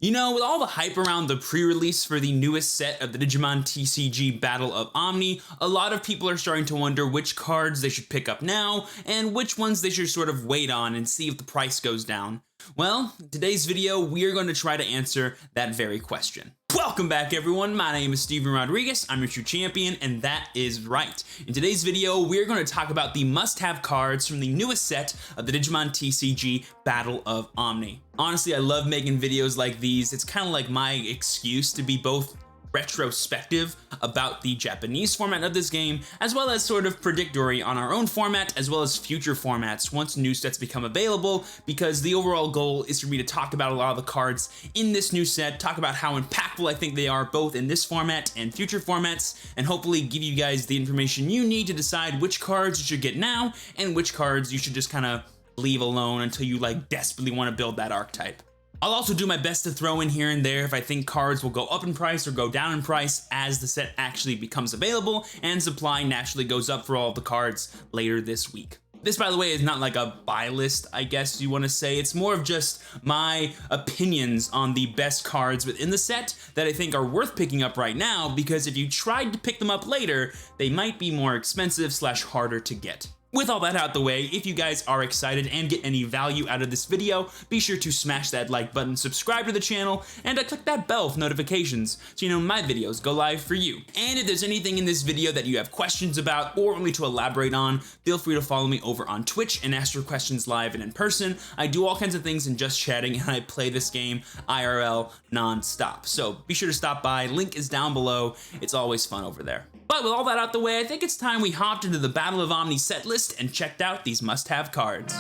You know, with all the hype around the pre-release for the newest set of the Digimon TCG Battle of Omni, a lot of people are starting to wonder which cards they should pick up now, and which ones they should sort of wait on and see if the price goes down. Well, in today's video, we are going to try to answer that very question. Welcome back everyone, my name is Steven Rodriguez, I'm your true champion, and that is right. In today's video, we're going to talk about the must-have cards from the newest set of the Digimon TCG Battle of Omni. Honestly, I love making videos like these. It's kind of like my excuse to be both retrospective about the Japanese format of this game, as well as sort of predictory on our own format, as well as future formats once new sets become available, because the overall goal is for me to talk about a lot of the cards in this new set, talk about how impactful I think they are both in this format and future formats, and hopefully give you guys the information you need to decide which cards you should get now, and which cards you should just kind of leave alone until you like desperately want to build that archetype. I'll also do my best to throw in here and there if I think cards will go up in price or go down in price as the set actually becomes available and supply naturally goes up for all of the cards later this week. This, by the way, is not like a buy list, I guess you want to say. It's more of just my opinions on the best cards within the set that I think are worth picking up right now, because if you tried to pick them up later, they might be more expensive / harder to get. With all that out the way, if you guys are excited and get any value out of this video, be sure to smash that like button, subscribe to the channel, and click that bell for notifications so you know my videos go live for you. And if there's anything in this video that you have questions about or want me to elaborate on, feel free to follow me over on Twitch and ask your questions live and in person. I do all kinds of things in just chatting, and I play this game IRL non-stop. So be sure to stop by, link is down below, it's always fun over there. But with all that out the way, I think it's time we hopped into the Battle of Omni set list and checked out these must-have cards.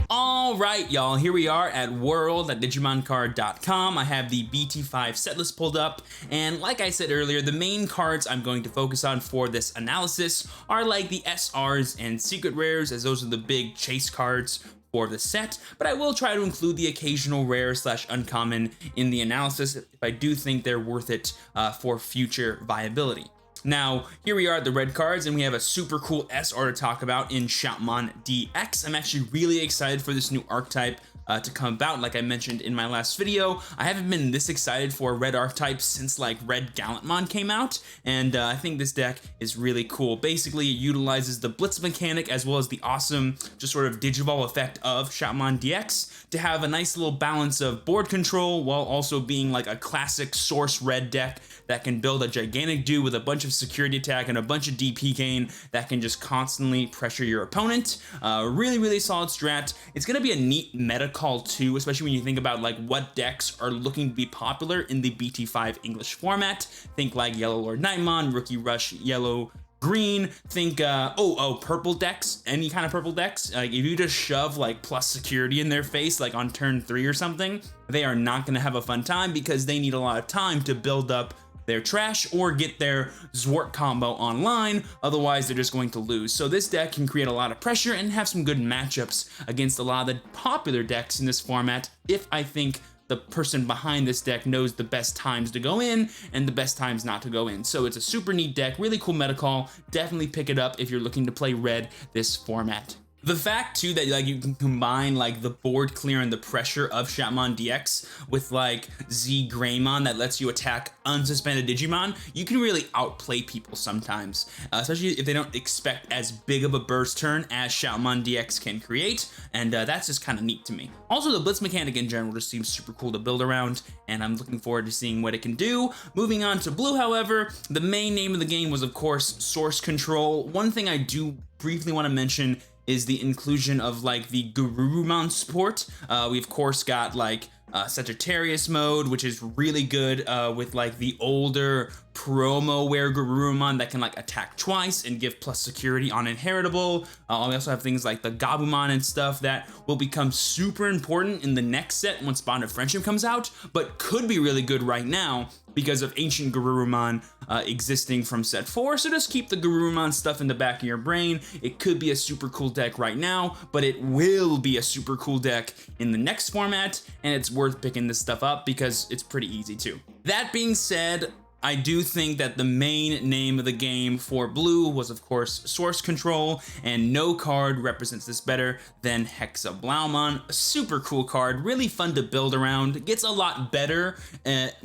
Alright y'all, here we are at world.digimoncard.com. I have the BT5 set list pulled up, and like I said earlier, the main cards I'm going to focus on for this analysis are like the SRs and secret rares, as those are the big chase cards for the set, but I will try to include the occasional rare / uncommon in the analysis if I do think they're worth it for future viability. Now, here we are at the red cards, and we have a super cool SR to talk about in Tactimon DX. I'm actually really excited for this new archetype to come about. Like I mentioned in my last video, I haven't been this excited for a red archetype since like red Galamon came out, and I think this deck is really cool. Basically, it utilizes the blitz mechanic as well as the awesome just sort of Digivol effect of Tactimon DX to have a nice little balance of board control while also being like a classic source red deck that can build a gigantic dude with a bunch of security attack and a bunch of DP gain that can just constantly pressure your opponent. Really solid strat. It's gonna be a neat meta call too, especially when you think about like what decks are looking to be popular in the BT5 English format. Think like Yellow Lord Nightmon, Rookie Rush, Yellow Green, think purple decks, any kind of purple decks. Like if you just shove like plus security in their face like on turn 3 or something, they are not gonna have a fun time because they need a lot of time to build up their trash or get their Zwart combo online, otherwise they're just going to lose. So this deck can create a lot of pressure and have some good matchups against a lot of the popular decks in this format if I think the person behind this deck knows the best times to go in and the best times not to go in. So it's a super neat deck, really cool meta call. Definitely pick it up if you're looking to play red this format. The fact too that like you can combine like the board clear and the pressure of Tactimon DX with like Z Greymon that lets you attack unsuspended Digimon, you can really outplay people sometimes, especially if they don't expect as big of a burst turn as Tactimon DX can create, and that's just kind of neat to me. Also, the blitz mechanic in general just seems super cool to build around, and I'm looking forward to seeing what it can do. Moving on to blue, however, the main name of the game was of course Source Control. One thing I do briefly want to mention is the inclusion of like the Garurumon support. We of course got like Sagittarius mode, which is really good with like the older promo where Garurumon that can like attack twice and give plus security on inheritable. We also have things like the Gabumon and stuff that will become super important in the next set once Bond of Friendship comes out, but could be really good right now because of ancient Garurumon existing from set 4. So just keep the Garurumon stuff in the back of your brain. It could be a super cool deck right now, but it will be a super cool deck in the next format, and it's worth picking this stuff up because it's pretty easy too. That being said, I do think that the main name of the game for blue was, of course, Source Control, and no card represents this better than Hexablaumon. A super cool card, really fun to build around. It gets a lot better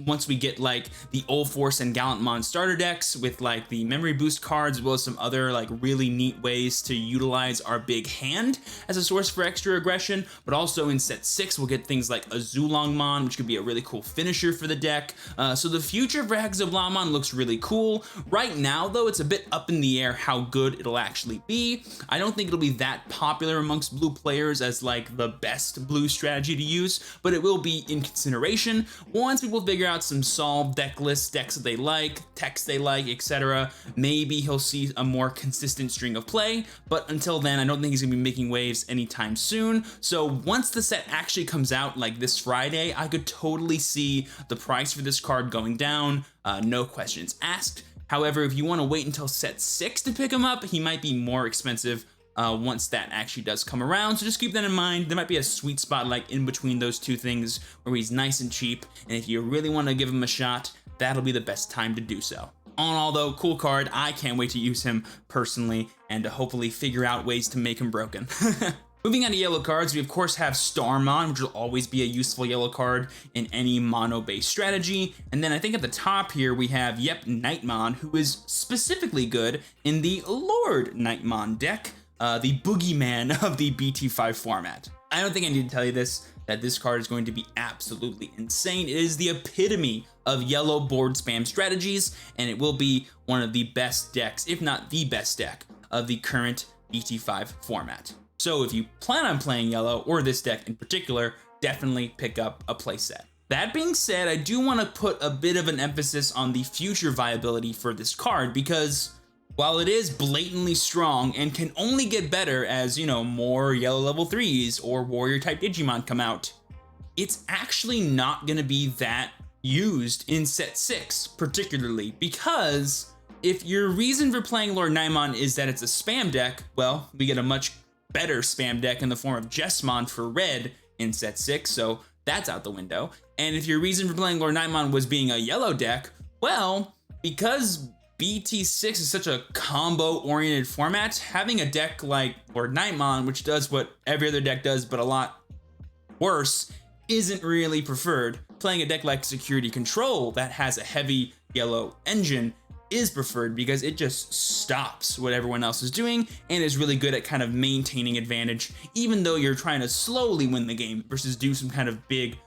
once we get like the Old Force and Galamon starter decks with like the memory boost cards, as well as some other like really neat ways to utilize our big hand as a source for extra aggression. But also in set 6, we'll get things like a Zulongmon, which could be a really cool finisher for the deck. So the future for Hexablaumon looks really cool. Right now, though, it's a bit up in the air how good it'll actually be. I don't think it'll be that popular amongst blue players as like the best blue strategy to use, but it will be in consideration once people figure out some solved deck lists, decks that they like, techs they like, etc. Maybe he'll see a more consistent string of play, but until then, I don't think he's gonna be making waves anytime soon. So once the set actually comes out, like this Friday, I could totally see the price for this card going down. No questions asked. However, if you want to wait until set 6 to pick him up, he might be more expensive once that actually does come around. So just keep that in mind. There might be a sweet spot like in between those two things where he's nice and cheap, and if you really want to give him a shot, that'll be the best time to do so. All in all though, cool card. I can't wait to use him personally and to hopefully figure out ways to make him broken. Moving on to yellow cards, we of course have Starmon, which will always be a useful yellow card in any mono-based strategy. And then I think at the top here we have, Nightmon, who is specifically good in the Lord Nightmon deck, the boogeyman of the BT5 format. I don't think I need to tell you this, that this card is going to be absolutely insane. It is the epitome of yellow board spam strategies, and it will be one of the best decks, if not the best deck, of the current BT5 format. So if you plan on playing yellow, or this deck in particular, definitely pick up a playset. That being said, I do want to put a bit of an emphasis on the future viability for this card, because while it is blatantly strong and can only get better as, more yellow level 3s or warrior type Digimon come out, it's actually not going to be that used in set 6, particularly because if your reason for playing Lord Nightmon is that it's a spam deck, well, we get a much better spam deck in the form of Jessamon for red in set 6, so that's out the window. And if your reason for playing Lord Nightmon was being a yellow deck, well, because BT6 is such a combo-oriented format, having a deck like Lord Nightmon, which does what every other deck does but a lot worse, isn't really preferred. Playing a deck like Security Control that has a heavy yellow engine is preferred because it just stops what everyone else is doing and is really good at kind of maintaining advantage, even though you're trying to slowly win the game versus do some kind of big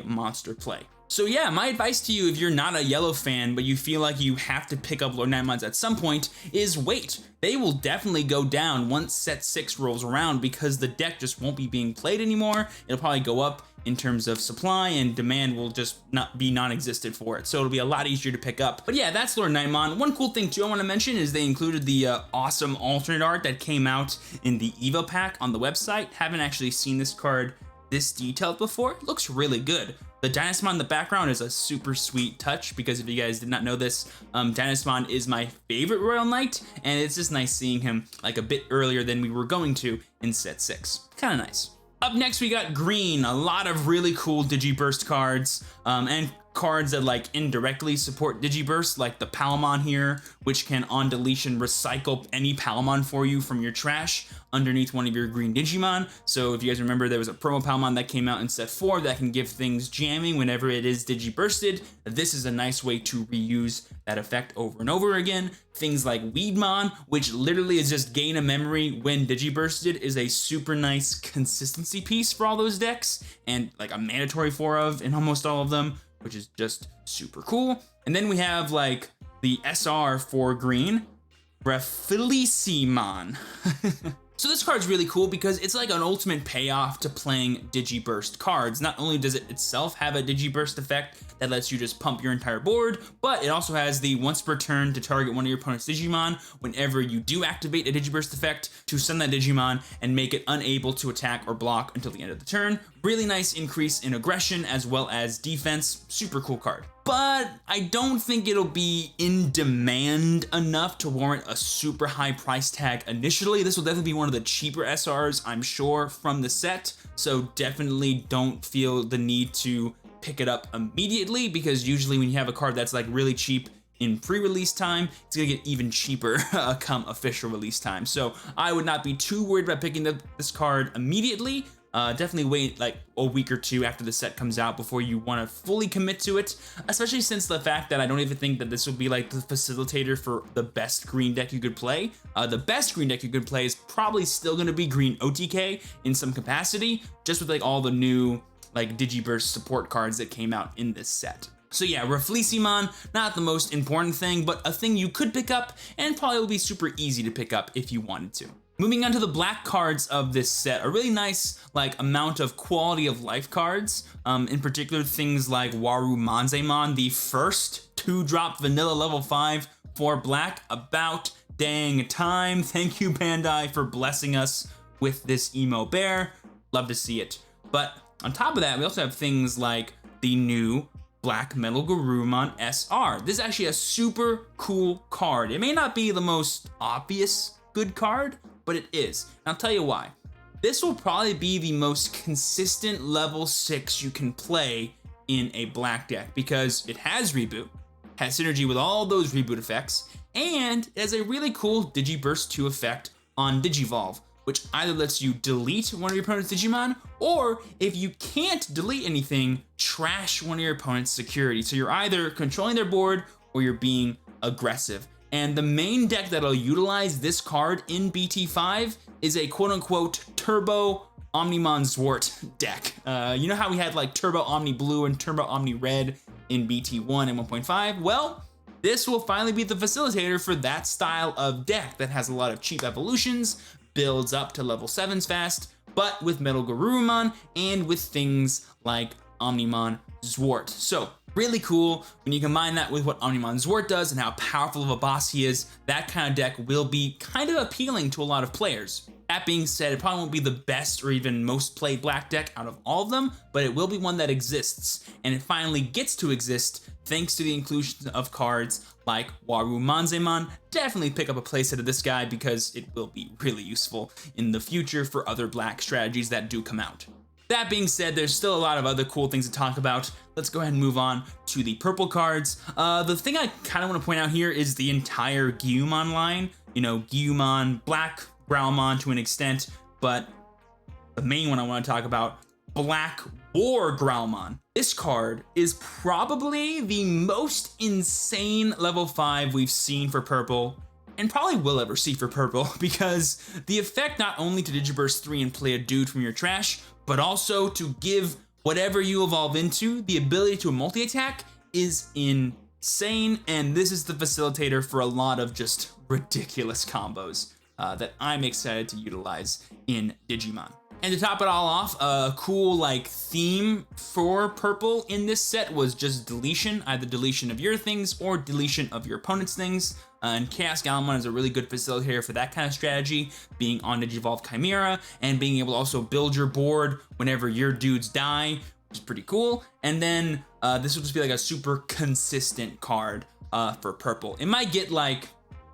monster play. So yeah, my advice to you if you're not a yellow fan but you feel like you have to pick up Lord Nightmons at some point is wait. They will definitely go down once set 6 rolls around because the deck just won't be being played anymore. It'll probably go up in terms of supply and demand will just not be non-existent for it. So it'll be a lot easier to pick up. But yeah, that's Lord Nightmon. One cool thing too I want to mention is they included the awesome alternate art that came out in the Evo pack on the website. Haven't actually seen this card this detailed before. It looks really good. The Dynasmon in the background is a super sweet touch because if you guys did not know this, Dynasmon is my favorite Royal Knight, and it's just nice seeing him like a bit earlier than we were going to in set 6. Kind of nice. Up next, we got green. A lot of really cool Digiburst cards, and cards that like indirectly support Digiburst, like the Palamon here, which can on deletion recycle any Palamon for you from your trash underneath one of your green Digimon. So if you guys remember, there was a promo Palamon that came out in set 4 that can give things jamming whenever it is Digibursted. This is a nice way to reuse that effect over and over again. Things like Weedmon, which literally is just gain a memory when Digibursted, is a super nice consistency piece for all those decks, and like a mandatory 4 of in almost all of them, which is just super cool. And then we have like the SR for green, Rafelicimon. So this card's really cool because it's like an ultimate payoff to playing Digiburst cards. Not only does it itself have a Digiburst effect that lets you just pump your entire board, but it also has the once per turn to target one of your opponent's Digimon whenever you do activate a Digiburst effect to stun that Digimon and make it unable to attack or block until the end of the turn. Really nice increase in aggression as well as defense. Super cool card. But I don't think it'll be in demand enough to warrant a super high price tag initially. This will definitely be one of the cheaper SRs, I'm sure, from the set. So definitely don't feel the need to pick it up immediately, because usually when you have a card that's like really cheap in pre-release time, it's gonna get even cheaper come official release time. So I would not be too worried about picking up this card immediately. Definitely wait like a week or two after the set comes out before you want to fully commit to it, especially since the fact that I don't even think that this will be like the facilitator for the best green deck you could play. The best green deck you could play is probably still going to be green OTK in some capacity, just with like all the new like Digiburst support cards that came out in this set. So yeah, Rafflesimon, not the most important thing, but a thing you could pick up and probably will be super easy to pick up if you wanted to. Moving on to the black cards of this set, a really nice like amount of quality of life cards. In particular, things like Warumanzemon, the first 2-drop vanilla level 5 for black. About dang time. Thank you, Bandai, for blessing us with this emo bear. Love to see it. But on top of that, we also have things like the new Black Metal Garurumon SR. This is actually a super cool card. It may not be the most obvious good card, but it is. And I'll tell you why. This will probably be the most consistent level 6 you can play in a black deck, because it has reboot, has synergy with all those reboot effects, and it has a really cool Digiburst 2 effect on Digivolve, which either lets you delete one of your opponent's Digimon, or if you can't delete anything, trash one of your opponent's security. So you're either controlling their board or you're being aggressive. And the main deck that'll utilize this card in BT5 is a quote-unquote Turbo Omnimon Zwart deck. You know how we had like Turbo Omni Blue and Turbo Omni Red in BT1 and 1.5? Well, this will finally be the facilitator for that style of deck that has a lot of cheap evolutions, builds up to level 7s fast, but with Metal Garurumon and with things like Omnimon Zwart. So really cool. When you combine that with what Omnimon Zwart does and how powerful of a boss he is, that kind of deck will be kind of appealing to a lot of players. That being said, it probably won't be the best or even most played black deck out of all of them, but it will be one that exists, and it finally gets to exist thanks to the inclusion of cards like Warumanzemon. Definitely pick up a playset of this guy because it will be really useful in the future for other black strategies that do come out. That being said, there's still a lot of other cool things to talk about. Let's go ahead and move on to the purple cards. The thing I kind of want to point out here is the entire Galamon line. You know, Galamon, Black Galamon to an extent, but the main one I want to talk about, Black War Galamon. This card is probably the most insane level 5 we've seen for purple, and probably will ever see for purple, because the effect not only to Digiburst 3 and play a dude from your trash, but also to give whatever you evolve into the ability to multi-attack is insane, and this is the facilitator for a lot of just ridiculous combos that I'm excited to utilize in Digimon. And to top it all off, a cool like theme for purple in this set was just deletion, either deletion of your things or deletion of your opponent's things. And Chaos Galamon is a really good facilitator for that kind of strategy, being on Digivolve Chimera and being able to also build your board whenever your dudes die, which is pretty cool. And then this will just be like a super consistent card for purple. It might get like,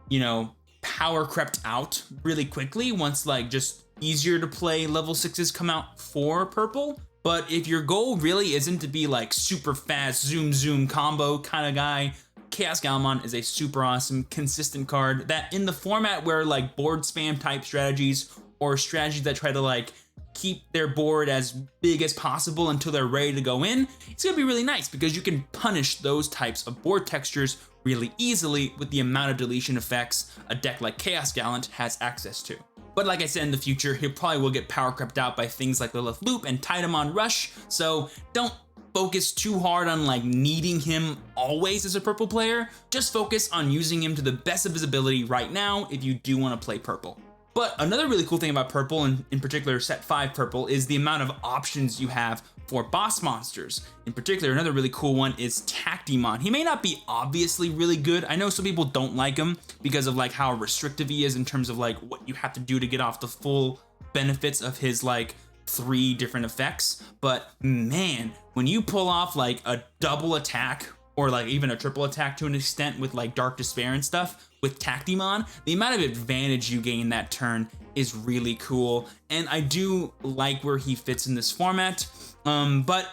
you know, power crept out really quickly once like just easier to play level 6s come out for purple. But if your goal really isn't to be like super fast zoom combo kind of guy, Chaos Galamon is a super awesome consistent card that in the format where like board spam type strategies or strategies that try to like keep their board as big as possible until they're ready to go in, it's gonna be really nice because you can punish those types of board textures really easily with the amount of deletion effects a deck like Chaos Gallant has access to. But like I said, in the future, he probably will get power crept out by things like Lilith Loop and Tactimon Rush, so don't focus too hard on like needing him always as a purple player. Just focus on using him to the best of his ability right now if you do want to play purple. But another really cool thing about purple, and in particular set 5 purple, is the amount of options you have for boss monsters. In particular, another really cool one is Tactimon. He may not be obviously really good. I know some people don't like him because of like how restrictive he is in terms of like what you have to do to get off the full benefits of his like 3 different effects. But man, when you pull off like a double attack or like even a triple attack to an extent with like Dark Despair and stuff with Tactimon, the amount of advantage you gain that turn is really cool. And I do like where he fits in this format. But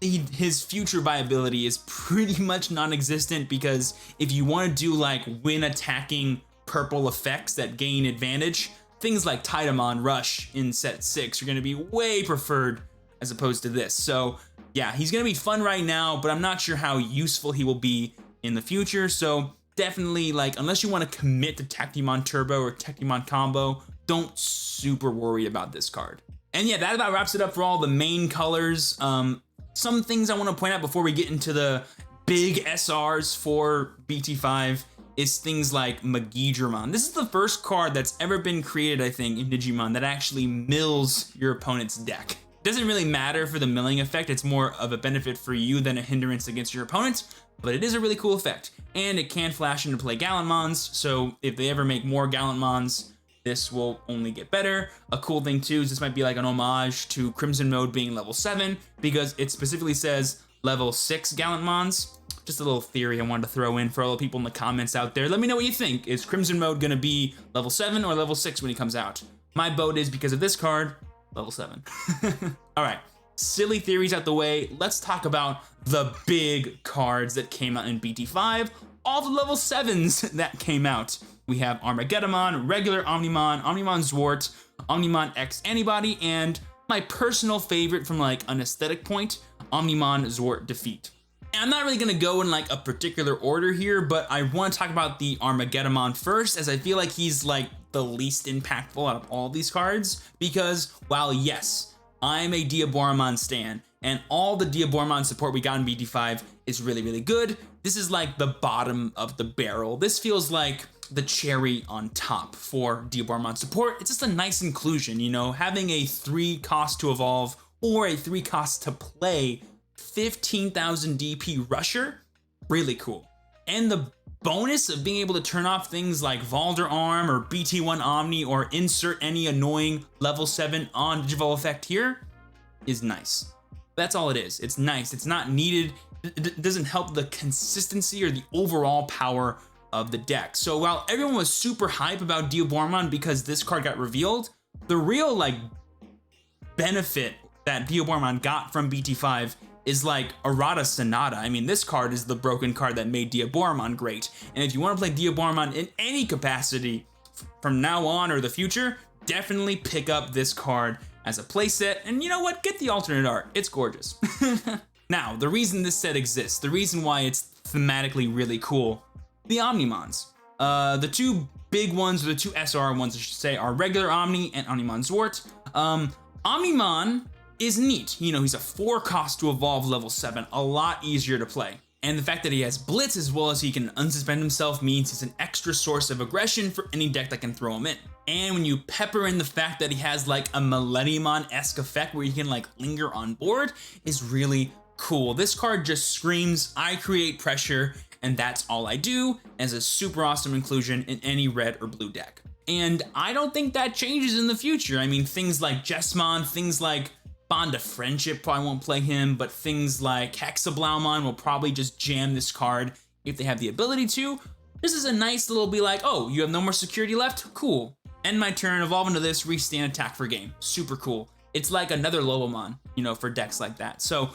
his future viability is pretty much non-existent, because if you want to do like when attacking purple effects that gain advantage, things like Tactimon Rush in set 6 are going to be way preferred as opposed to this. So yeah, he's going to be fun right now, but I'm not sure how useful he will be in the future. So definitely, like, unless you want to commit to Tactimon Turbo or Tactimon Combo, don't super worry about this card. And yeah, that about wraps it up for all the main colors. Some things I want to point out before we get into the big SRs for BT5 is things like Magee Drama. This is the first card that's ever been created, I think, in Digimon that actually mills your opponent's deck. Doesn't really matter for the milling effect, it's more of a benefit for you than a hindrance against your opponent, but it is a really cool effect. And it can flash into play Galamons, so if they ever make more Galamons, this will only get better. A cool thing too is this might be like an homage to Crimson Mode being level 7, because it specifically says level 6 Galamons. Just a little theory I wanted to throw in for all the people in the comments out there. Let me know what you think. Is Crimson Mode gonna be level 7 or level 6 when he comes out? My vote is, because of this card, level 7. All right, silly theories out the way. Let's talk about the big cards that came out in BT5. All the level 7s that came out. We have Armageddon, regular Omnimon, Omnimon Zwart, Omnimon X Antibody, and my personal favorite from like an aesthetic point, Omnimon Zwart Defeat. And I'm not really gonna go in like a particular order here, but I want to talk about the Armageddon first, as I feel like he's like the least impactful out of all these cards, because while yes, I'm a Diabolomon stan, and all the Diabolomon support we got in BT5 is really, really good, this is like the bottom of the barrel. This feels like the cherry on top for Diabolomon support. It's just a nice inclusion, you know, having a 3 cost to evolve or a 3 cost to play 15,000 DP rusher, really cool. And the bonus of being able to turn off things like Valder Arm or BT1 Omni or insert any annoying level 7 on Digivolve effect here is nice. That's all it is. It's nice. It's not needed. It doesn't help the consistency or the overall power of the deck. So while everyone was super hype about Diabolomon because this card got revealed, the real like benefit that Diabolomon got from BT5 is like Errata Sonata. I mean, this card is the broken card that made Diabolomon great. And if you want to play Diabolomon in any capacity from now on or the future, definitely pick up this card as a playset. And you know what? Get the alternate art. It's gorgeous. Now, the reason this set exists, the reason why it's thematically really cool, the Omnimons. The two big ones, or the two SR ones, I should say, are regular Omni and Omnimon Zwart. Omnimon is neat. You know, he's a 4 cost to evolve level 7, a lot easier to play. And the fact that he has Blitz as well as he can unsuspend himself means he's an extra source of aggression for any deck that can throw him in. And when you pepper in the fact that he has like a Millenniumon-esque effect where he can like linger on board is really cool. This card just screams, I create pressure, and that's all I do, as a super awesome inclusion in any red or blue deck. And I don't think that changes in the future. I mean, things like Jessamon, things like Bond of Friendship probably won't play him, but things like Hexablaumon will probably just jam this card if they have the ability to. This is a nice little be like, oh, you have no more security left? Cool. End my turn, evolve into this, restand, attack for game. Super cool. It's like another Lobomon, you know, for decks like that. So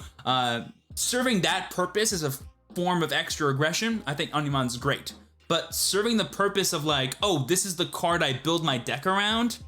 serving that purpose as a form of extra aggression, I think Omnimon's great. But serving the purpose of like, oh, this is the card I build my deck around,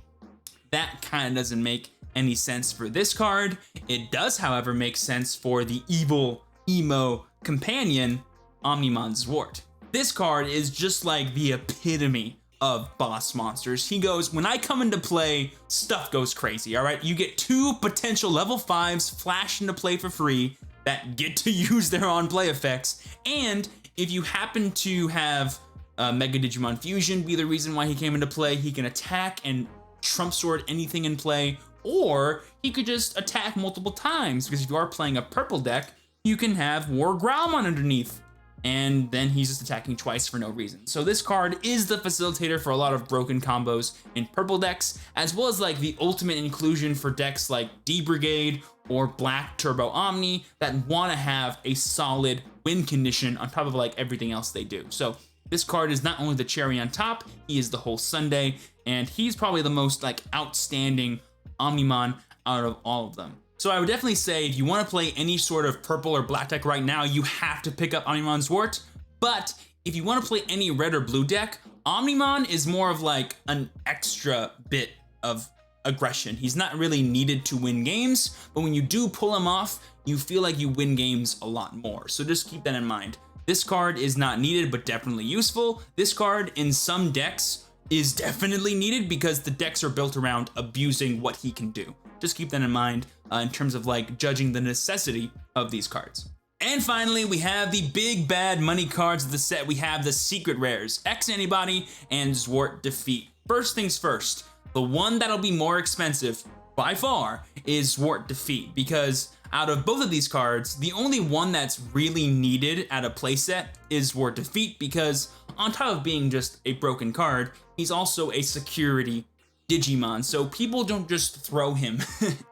that kind of doesn't make any sense for this card. It does, however, make sense for the evil emo companion, Omnimon Zwart. This card is just like the epitome of boss monsters. He goes, when I come into play, stuff goes crazy, all right? You get 2 potential level 5s flash into play for free that get to use their on-play effects, and if you happen to have Mega Digimon Fusion be the reason why he came into play, he can attack and trump sword anything in play, or he could just attack multiple times, because if you are playing a purple deck, you can have War Growlmon underneath, and then he's just attacking twice for no reason. So this card is the facilitator for a lot of broken combos in purple decks, as well as like the ultimate inclusion for decks like D-Brigade or Black Turbo Omni that want to have a solid win condition on top of like everything else they do. So this card is not only the cherry on top, he is the whole sundae, and he's probably the most like outstanding Omnimon out of all of them. So I would definitely say if you want to play any sort of purple or black deck right now, you have to pick up Omnimon Zwart. But if you want to play any red or blue deck, Omnimon is more of like an extra bit of aggression. He's not really needed to win games, but when you do pull him off, you feel like you win games a lot more. So just keep that in mind. This card is not needed, but definitely useful. This card in some decks is definitely needed because the decks are built around abusing what he can do. Just keep that in mind in terms of like judging the necessity of these cards. And finally, we have the big bad money cards of the set. We have the secret rares, X Antibody and Zwart Defeat. First things first, the one that'll be more expensive by far is Zwart Defeat, because out of both of these cards, the only one that's really needed at a playset is Zwart Defeat, because on top of being just a broken card, he's also a security Digimon, so people don't just throw him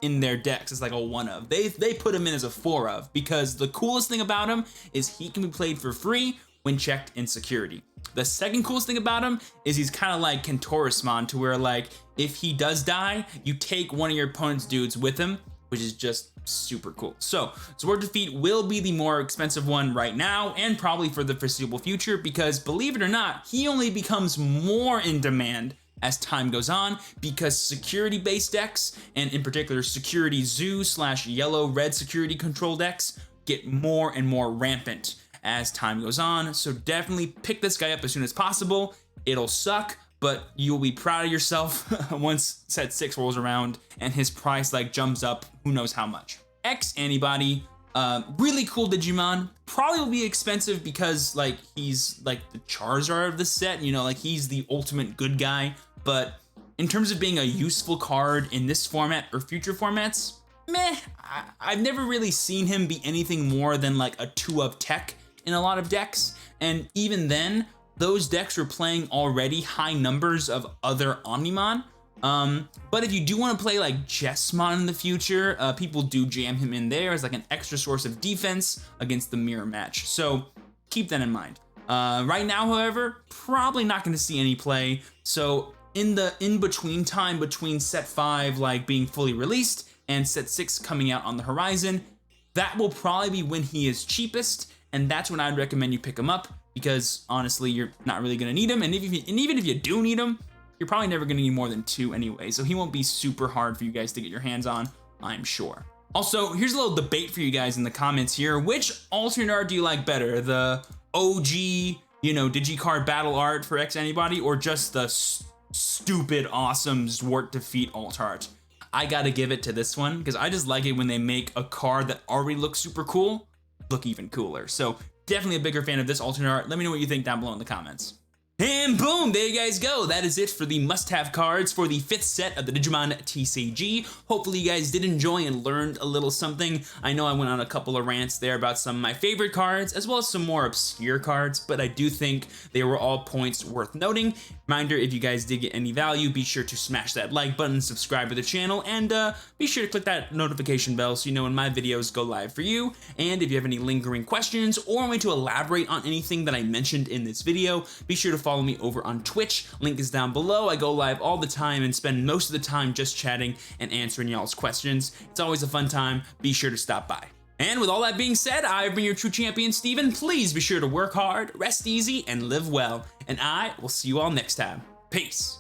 in their decks as like a one of. They put him in as a four of, because the coolest thing about him is he can be played for free when checked in security. The second coolest thing about him is he's kind of like Kentaurismon, to where like if he does die, you take one of your opponent's dudes with him, which is just super cool. So Zwart Defeat will be the more expensive one right now and probably for the foreseeable future, because believe it or not, he only becomes more in demand as time goes on, because security-based decks, and in particular security zoo / yellow-red security control decks, get more and more rampant as time goes on. So definitely pick this guy up as soon as possible. It'll suck, but you'll be proud of yourself once set 6 rolls around and his price like jumps up who knows how much. X Antibody, really cool Digimon. Probably will be expensive because like he's like the Charizard of the set, you know, like he's the ultimate good guy. But in terms of being a useful card in this format or future formats, meh. I've never really seen him be anything more than like a 2 of tech in a lot of decks. And even then, those decks were playing already high numbers of other Omnimon. But if you do want to play like Jessmon in the future, people do jam him in there as like an extra source of defense against the mirror match. So keep that in mind. Right now, however, probably not going to see any play. So in the in-between time between set 5 like being fully released and set 6 coming out on the horizon, that will probably be when he is cheapest, and that's when I'd recommend you pick him up, because honestly, you're not really going to need him, and even if you do need him, you're probably never going to need more than 2 anyway, so he won't be super hard for you guys to get your hands on, I'm sure. Also, here's a little debate for you guys in the comments here. Which alternate art do you like better? The OG, you know, Digicard battle art for X Antibody, or just the stupid awesome Zwart Defeat alt art? I gotta give it to this one, because I just like it when they make a card that already looks super cool look even cooler. So definitely a bigger fan of this alternate art. Let me know what you think down below in the comments. And boom, there you guys go. That is it for the must-have cards for the 5th set of the Digimon TCG. Hopefully you guys did enjoy and learned a little something. I know I went on a couple of rants there about some of my favorite cards, as well as some more obscure cards, but I do think they were all points worth noting. Reminder, if you guys did get any value, be sure to smash that like button, subscribe to the channel, and be sure to click that notification bell so you know when my videos go live for you. And if you have any lingering questions or want me to elaborate on anything that I mentioned in this video, be sure to follow me over on Twitch. Link is down below. I go live all the time and spend most of the time just chatting and answering y'all's questions. It's always a fun time. Be sure to stop by. And with all that being said, I've been your true champion, Steven. Please be sure to work hard, rest easy, and live well. And I will see you all next time. Peace.